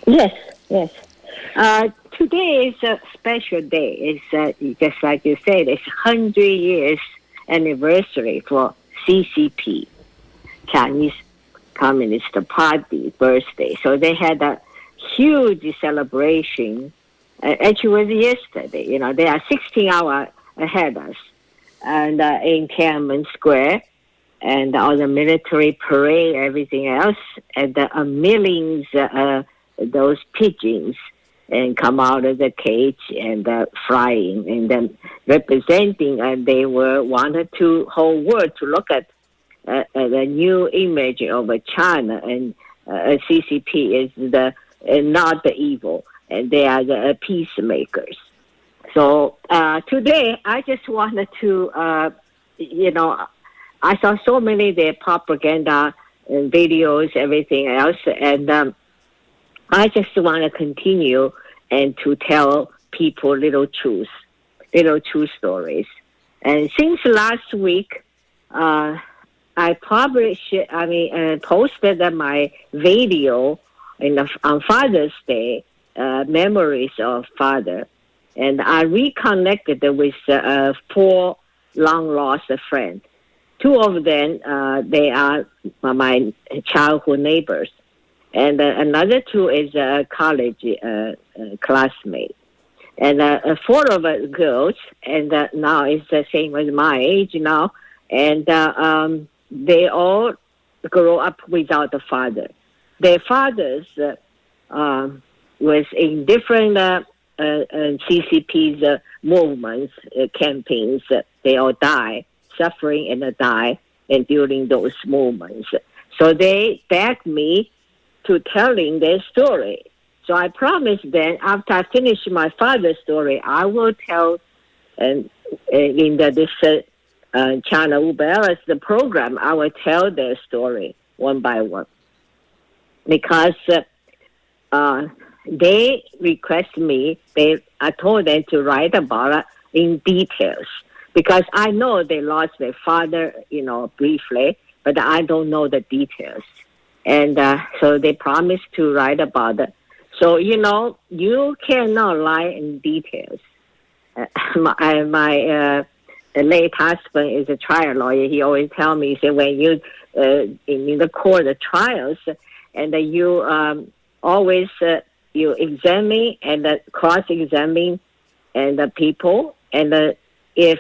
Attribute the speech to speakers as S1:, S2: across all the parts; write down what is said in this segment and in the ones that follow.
S1: Yes, yes. Today is a special day. It's just like you said, it's 100 years anniversary for CCP, Chinese Communist Party birthday. So they had a huge celebration. Actually, it was yesterday. They are 16 hours ahead of us, and in Tiananmen Square, and all the military parade, everything else, and millions those pigeons and come out of the cage and flying and then representing, and they wanted to whole world to look at the new image of China, and CCP is the not the evil, and they are the peacemakers. So today, I just wanted to, I saw so many their propaganda and videos, everything else, and I just want to continue and to tell people little true stories. And since last week, I posted my video on Father's Day, memories of father, and I reconnected with four long lost friends. Two of them, they are my childhood neighbors, and another two is a college classmate. And four of us girls, and now it's the same as my age now, and they all grow up without a father. Their fathers was in different CCP's movements, campaigns. They all die, suffering and die, and during those moments. So they begged me to telling their story. So I promised them after I finish my father's story, I will tell, and in this China Uber the program, I will tell their story one by one, because they request me. I told them to write about it in details, because I know they lost their father, briefly, but I don't know the details. And so they promised to write about it. So, you cannot lie in details. My late husband is a trial lawyer. He always tell me, he said, when you in the court of trials, and you always you examine and cross-examine and the people, and if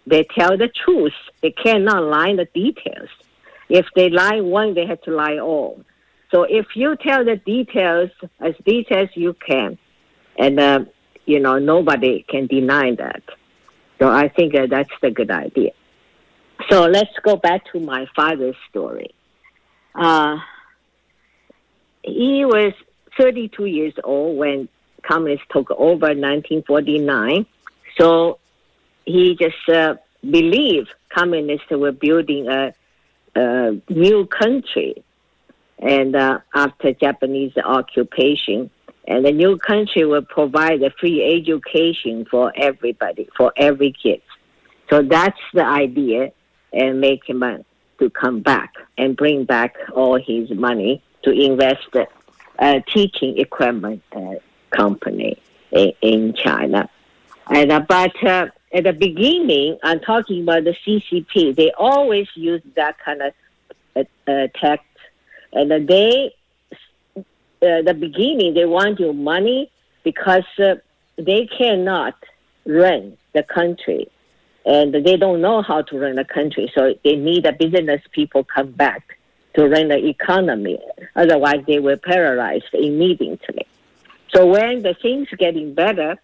S1: they tell the truth, they cannot lie in the details. If they lie one, they have to lie all. So if you tell the details as details you can, and nobody can deny that. So I think that's the good idea. So let's go back to my father's story. He was 32 years old when communists took over in 1949. So he just believed communists were building a new country, and after Japanese occupation, and the new country will provide a free education for everybody, for every kid. So that's the idea, and make him to come back and bring back all his money to invest teaching equipment company in China. And but at the beginning, I'm talking about the CCP. They always use that kind of text, and the beginning they want your money because they cannot run the country, and they don't know how to run the country. So they need the business people come back to run the economy. Otherwise, they were paralyzed immediately. So when the things getting better,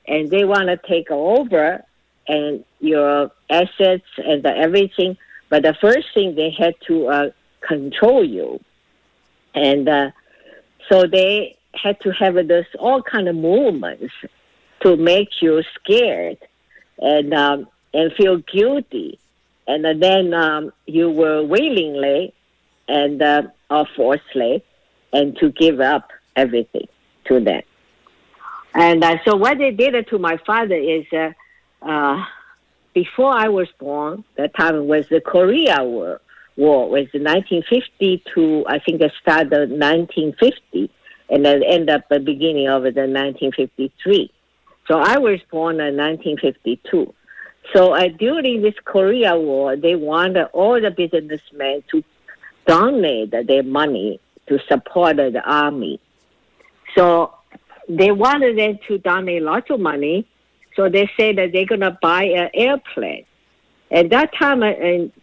S1: and they want to take over and your assets and everything, but the first thing they had to control you, and so they had to have this all kind of movements to make you scared and feel guilty, and then you were willingly and or forcefully, and to give up everything to them. And so what they did to my father is, before I was born, that time was the Korea War was 1950 to, I think, it started 1950. and then end up the beginning of the 1953. So I was born in 1952. So during this Korea War, they wanted all the businessmen to donate their money to support the army. So they wanted them to donate lots of money. So they said that they're going to buy an airplane. At that time,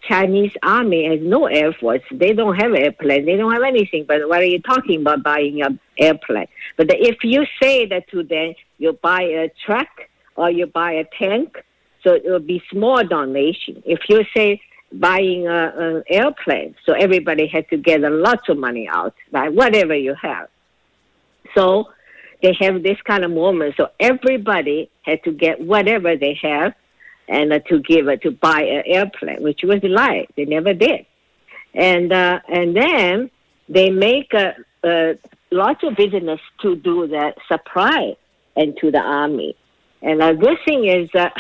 S1: Chinese army has no air force. They don't have an airplane. They don't have anything. But what are you talking about buying an airplane? But if you say that to them, you buy a truck or you buy a tank, so it will be small donation. If you say buying an airplane, so everybody had to get lots of money out, like whatever you have. So they have this kind of moment. So everybody had to get whatever they have and to give it to buy an airplane, which was a lie. They never did. And then they make lots of business to do the supply and to the army. And the good thing is that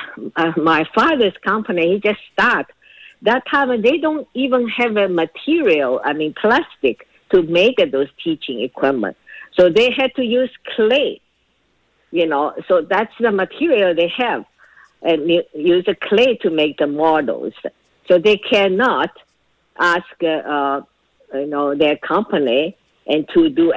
S1: my father's company, he just started. That time, they don't even have a material, plastic, to make those teaching equipment. So they had to use clay, so that's the material they have. And use the clay to make the models. So they cannot ask, their company and to do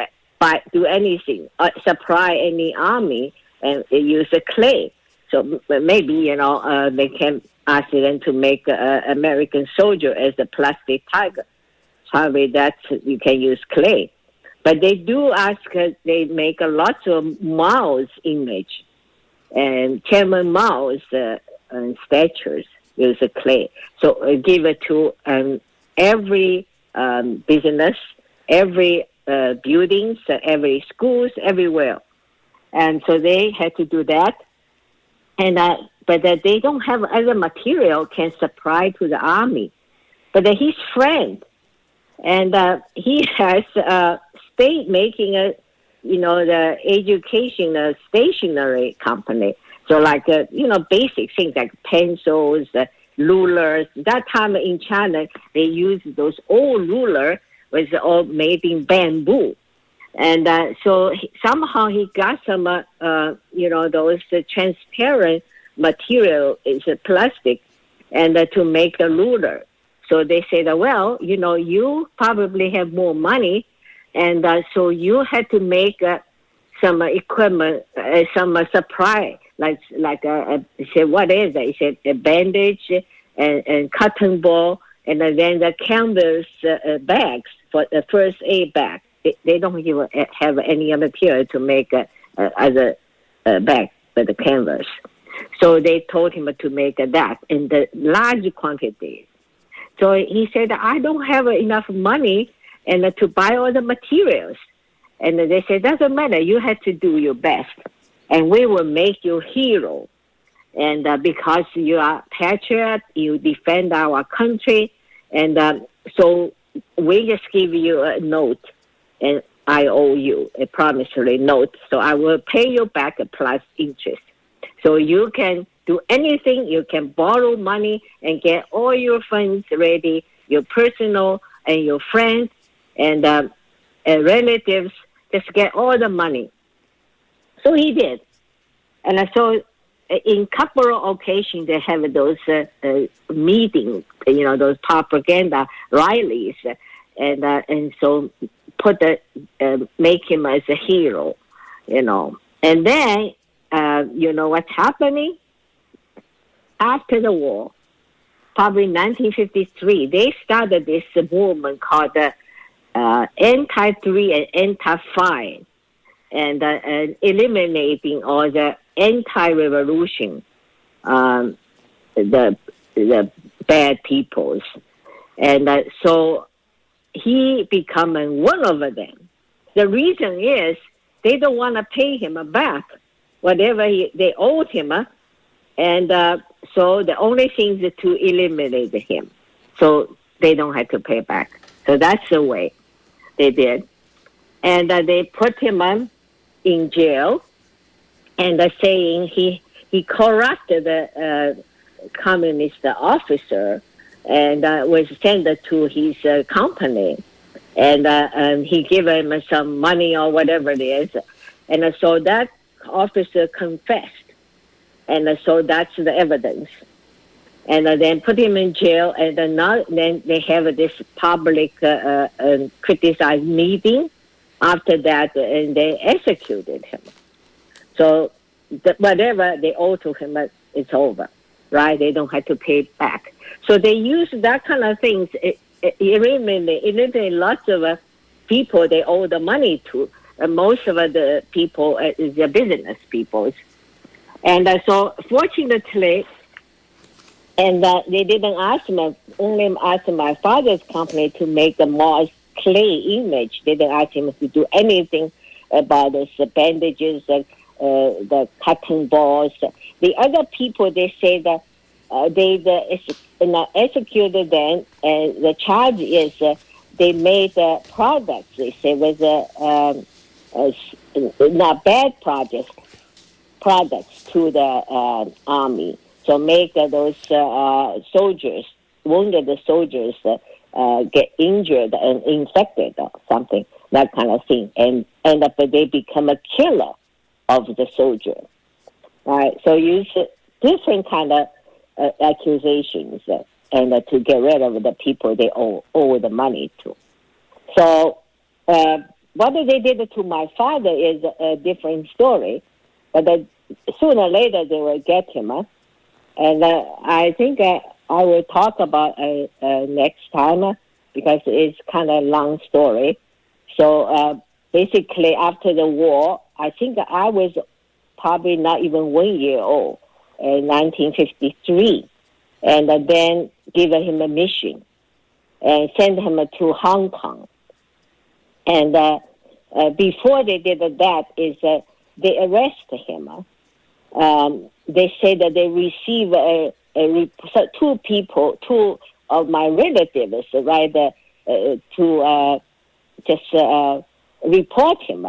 S1: anything, supply any army, and they use the clay. So maybe, they can ask them to make an American soldier as a plastic tiger. Probably you can use clay. But they do ask, they make a lot of Mao's image. And Chairman Mao's statues use a clay. So give it to every business, every buildings, every schools, everywhere. And so they had to do that. And but they don't have other material can supply to the army. But his friend, and he has stayed making the education stationery company. So like, basic things like pencils, rulers. That time in China, they used those old rulers, was all made in bamboo. And so somehow he got some, those transparent material, is plastic, and to make the ruler. So they said, well, you probably have more money, and so you had to make some equipment, some supply, like he said, what is it? He said a bandage and cotton ball, and then the canvas bags for the first aid bag. They don't even have any material to make as a bag for the canvas. So they told him to make that in the large quantities. So he said, I don't have enough money and to buy all the materials. And they said, doesn't matter, you have to do your best. And we will make you hero. And because you are patriot, you defend our country. And so we just give you a note. And I owe you a promissory note. So I will pay you back plus interest. So you can do anything. You can borrow money and get all your funds ready, your personal and your friends and relatives. Just get all the money. So he did. And so in couple of occasions, they have those meetings, those propaganda rallies. And so make him as a hero, And then, what's happening? After the war, probably 1953, they started this movement called anti-3 and anti-5, and eliminating all the anti-revolution, the bad peoples. And so he become one of them. The reason is they don't want to pay him back whatever they owed him, and so the only thing is to eliminate him, so they don't have to pay back. So that's the way they did, and they put him in jail, and saying he corrupted the communist officer, and was sent to his company. and he gave him some money or whatever it is, and so that officer confessed, and so that's the evidence, and then put him in jail, and then they have this public criticized meeting. After that, and they executed him. So whatever they owe to him, it's over, right? They don't have to pay back. So they use that kind of things. Really, lots of people they owe the money to. Most of the people is the business people. And so fortunately, and they didn't ask me, only asked my father's company to make the Mars clay image. They didn't ask him to do anything about the bandages, the cotton balls. The other people, they say that they executed them, and the charge is they made products. They say was not bad products to the army. So make those soldiers, wounded soldiers, get injured and infected or something, that kind of thing, and end up they become a killer of the soldier. Right? So use different kind of accusations and to get rid of the people they owe the money to. So what they did to my father is a different story, but sooner or later they will get him. And I think I will talk about next time because it's kind of a long story. So basically, after the war, I think I was probably not even 1 year old in 1953, and then give him a mission and send him to Hong Kong. And before they did that, they arrested him. They say that they received two of my relatives, right, to just report him,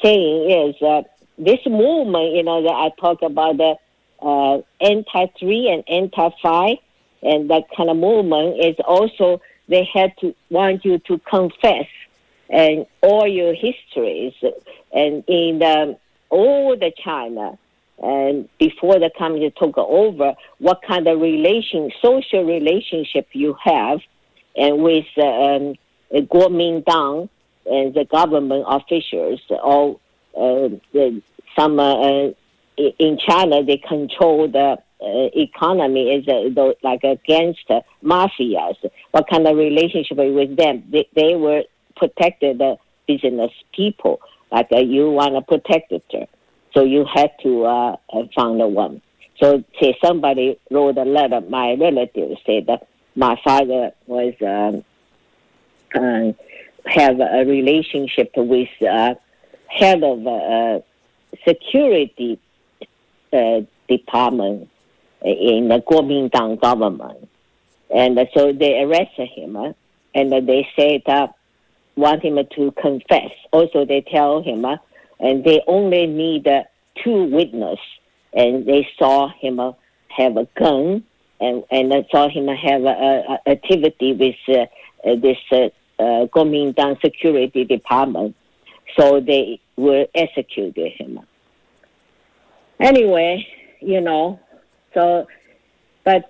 S1: saying is this movement, that I talk about the anti-3 and anti-5, and that kind of movement is also they had to want you to confess and all your histories, and in all the China. And before the communist took over, what kind of social relationship you have, and with Kuomintang and the government officials, or some in China they control the economy is like against mafias. What kind of relationship with them? They were protected business people, like you want to protect it. So you had to find one. So say somebody wrote a letter, my relative said that my father was have a relationship with head of security department in the Kuomintang government. And so they arrested him, and they said want him to confess. Also they tell him, and they only need 2 witnesses, and they saw him have a gun, and they saw him have activity with this Kuomintang security department. So they will execute him. Anyway, so, but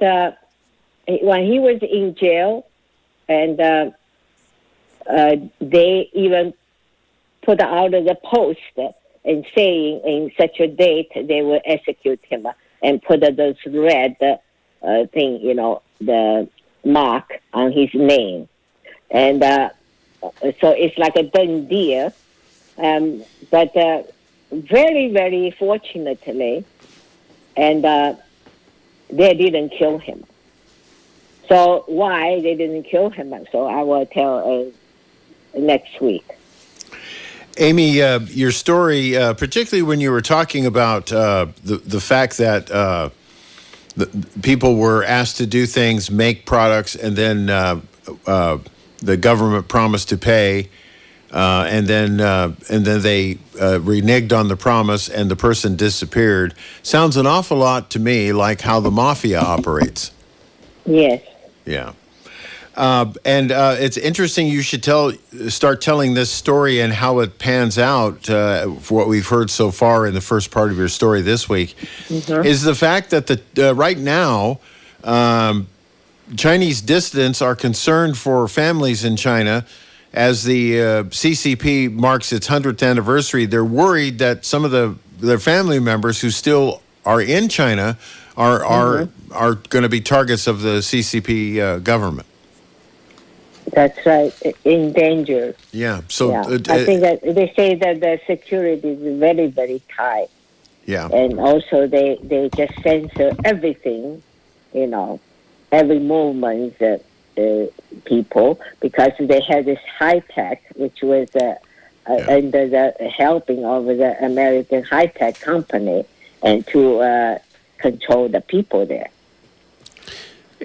S1: when he was in jail, and they even put out the post and saying in such a date they will execute him, and put those red thing, the mark on his name. And so it's like a done deal. But very, very fortunately, and they didn't kill him. So why they didn't kill him? So I will tell next week.
S2: Amy, your story, particularly when you were talking about the fact that the people were asked to do things, make products, and then the government promised to pay, and then they reneged on the promise, and the person disappeared. Sounds an awful lot to me like how the mafia operates.
S1: Yes.
S2: Yeah. It's interesting. You should start telling this story and how it pans out. For what we've heard so far in the first part of your story this week, is the fact that right now Chinese dissidents are concerned for families in China. As the CCP marks its 100th anniversary, they're worried that some of their family members who still are in China are going to be targets of the CCP government.
S1: That's right, in danger.
S2: Yeah. So
S1: I think that they say that the security is very, very tight.
S2: Yeah.
S1: And also they just censor everything, every movement. People, because they had this high tech, which was under the helping of the American high tech company, and to control the people there.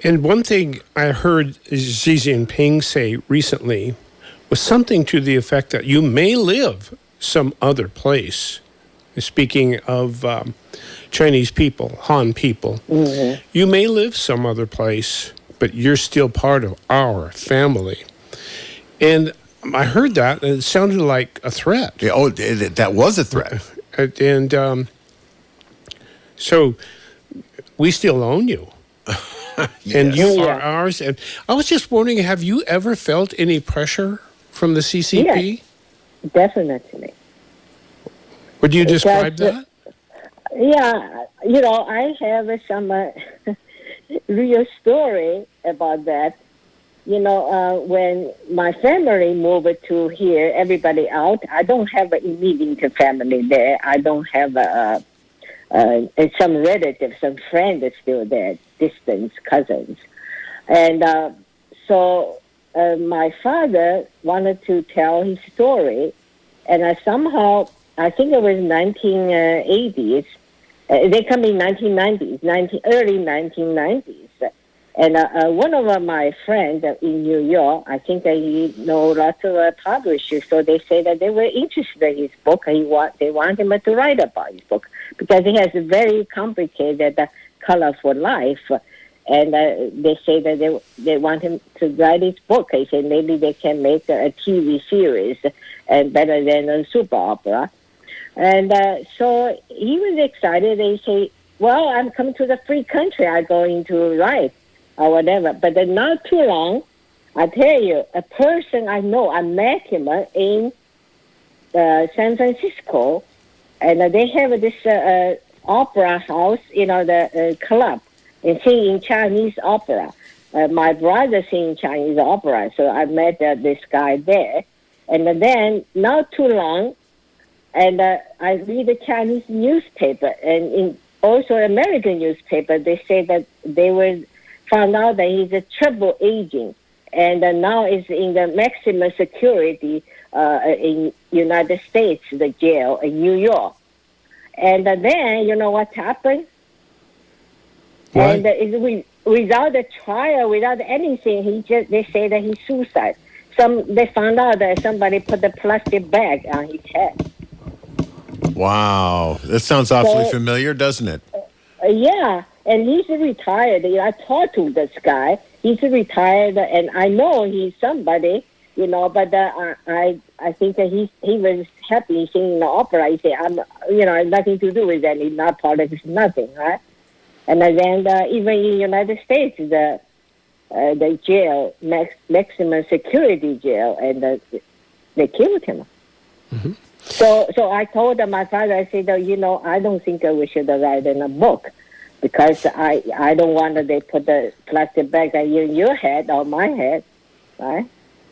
S3: And one thing I heard Xi Jinping say recently was something to the effect that you may live some other place. Speaking of Chinese people, Han people, you may live some other place, but you're still part of our family. And I heard that, and it sounded like a threat.
S2: Yeah, that was a threat.
S3: And so we still own you.
S2: Yes.
S3: And you are ours. And I was just wondering, have you ever felt any pressure from the CCP?
S1: Yes, definitely.
S3: Would you describe that?
S1: Yeah, I have some real story about that. When my family moved to here, everybody out, I don't have an immediate family there. I don't have some relatives, some friends are still there, distant cousins. And so my father wanted to tell his story, and somehow, I think it was 1980s, they come in 1990s, early 1990s. And one of my friends in New York, I think he knows lots of publishers, so they say that they were interested in his book. They want him to write about his book because he has a very complicated, colorful life. And they say that they want him to write his book. They say maybe they can make a TV series and better than a super opera. And so he was excited. They say, well, I'm coming to the free country. I'm going to write or whatever. But then not too long, I tell you, a person I know, I met him in San Francisco, and they have this opera house, the club, and singing Chinese opera. My brother singing Chinese opera, so I met this guy there. And then not too long, and I read the Chinese newspaper, and also American newspaper, they say that they found out that he's a triple agent, and now is in the maximum security in United States, the jail in New York. And then, you know what happened?
S3: What?
S1: And without a trial, without anything, they say that he suicide. They found out that somebody put a plastic bag on his head.
S2: Wow. That sounds awfully familiar, doesn't it?
S1: Yeah, and he's retired. I talked to this guy. He's retired, and I know he's somebody, but I think that he was happy singing the opera. He said, I have nothing to do with that. He's not politics, nothing, right? And then even in the United States, the jail, maximum security jail, and they killed him.
S3: Mm-hmm.
S1: So I told my father, I said, I don't think we should write in a book because I don't want they put the plastic bag in your head or my head, right?